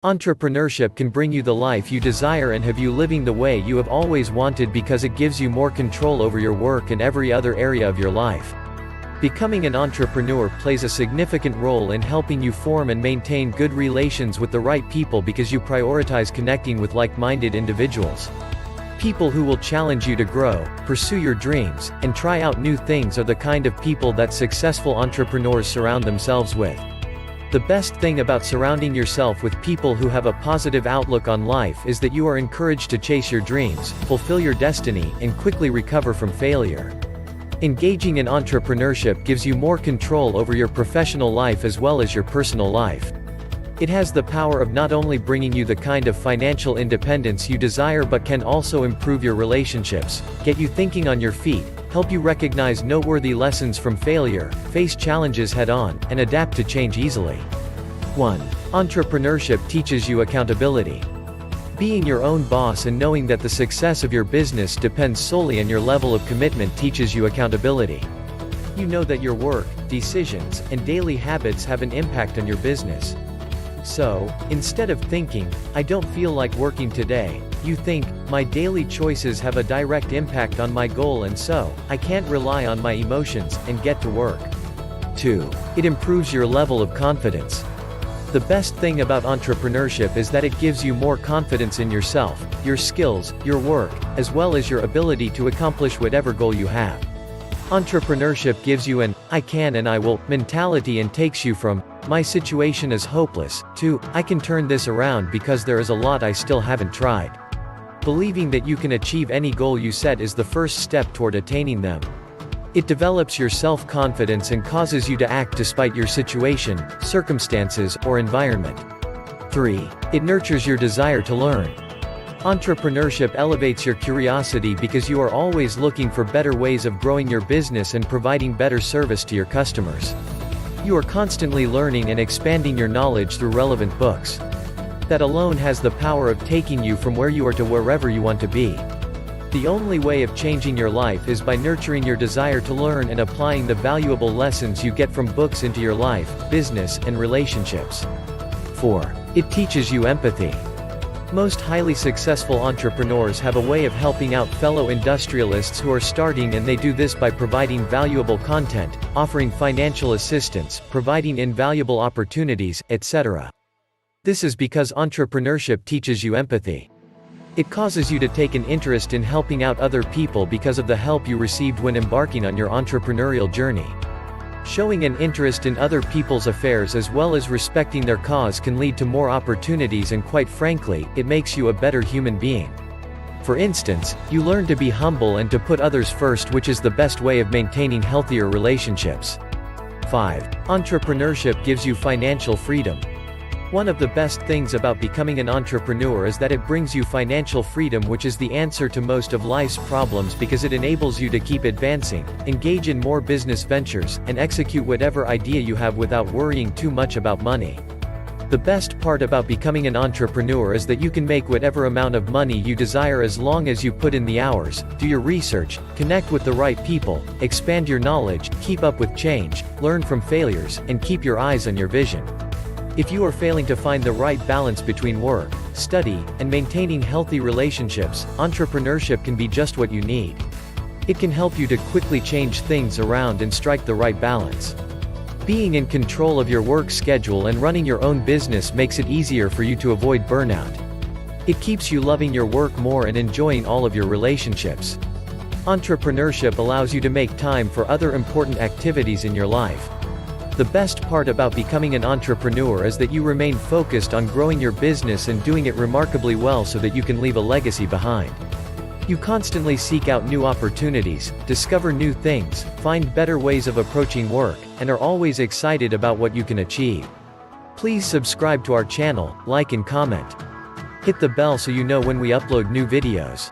Entrepreneurship can bring you the life you desire and have you living the way you have always wanted because it gives you more control over your work and every other area of your life. Becoming an entrepreneur plays a significant role in helping you form and maintain good relations with the right people because you prioritize connecting with like-minded individuals. People who will challenge you to grow, pursue your dreams, and try out new things are the kind of people that successful entrepreneurs surround themselves with. The best thing about surrounding yourself with people who have a positive outlook on life is that you are encouraged to chase your dreams, fulfill your destiny, and quickly recover from failure. Engaging in entrepreneurship gives you more control over your professional life as well as your personal life. It has the power of not only bringing you the kind of financial independence you desire but can also improve your relationships, get you thinking on your feet, help you recognize noteworthy lessons from failure, face challenges head-on, and adapt to change easily. 1. Entrepreneurship teaches you accountability. Being your own boss and knowing that the success of your business depends solely on your level of commitment teaches you accountability. You know that your work, decisions, and daily habits have an impact on your business. So, instead of thinking, "I don't feel like working today," you think, "My daily choices have a direct impact on my goal and so, I can't rely on my emotions, and get to work." 2. It improves your level of confidence. The best thing about entrepreneurship is that it gives you more confidence in yourself, your skills, your work, as well as your ability to accomplish whatever goal you have. Entrepreneurship gives you an "I can and I will" mentality and takes you from "my situation is hopeless" to "I can turn this around because there is a lot I still haven't tried." Believing that you can achieve any goal you set is the first step toward attaining them. It develops your self-confidence and causes you to act despite your situation, circumstances, or environment. 3. It nurtures your desire to learn. Entrepreneurship elevates your curiosity because you are always looking for better ways of growing your business and providing better service to your customers. You are constantly learning and expanding your knowledge through relevant books. That alone has the power of taking you from where you are to wherever you want to be. The only way of changing your life is by nurturing your desire to learn and applying the valuable lessons you get from books into your life, business, and relationships. 4. It teaches you empathy. Most highly successful entrepreneurs have a way of helping out fellow industrialists who are starting, and they do this by providing valuable content, offering financial assistance, providing invaluable opportunities, etc. This is because entrepreneurship teaches you empathy. It causes you to take an interest in helping out other people because of the help you received when embarking on your entrepreneurial journey. Showing an interest in other people's affairs as well as respecting their cause can lead to more opportunities, and quite frankly, it makes you a better human being. For instance, you learn to be humble and to put others first, which is the best way of maintaining healthier relationships. 5. Entrepreneurship gives you financial freedom. One of the best things about becoming an entrepreneur is that it brings you financial freedom, which is the answer to most of life's problems because it enables you to keep advancing, engage in more business ventures, and execute whatever idea you have without worrying too much about money. The best part about becoming an entrepreneur is that you can make whatever amount of money you desire as long as you put in the hours, do your research, connect with the right people, expand your knowledge, keep up with change, learn from failures, and keep your eyes on your vision. If you are failing to find the right balance between work, study, and maintaining healthy relationships, entrepreneurship can be just what you need. It can help you to quickly change things around and strike the right balance. Being in control of your work schedule and running your own business makes it easier for you to avoid burnout. It keeps you loving your work more and enjoying all of your relationships. Entrepreneurship allows you to make time for other important activities in your life. The best part about becoming an entrepreneur is that you remain focused on growing your business and doing it remarkably well so that you can leave a legacy behind. You constantly seek out new opportunities, discover new things, find better ways of approaching work, and are always excited about what you can achieve. Please subscribe to our channel, like and comment. Hit the bell so you know when we upload new videos.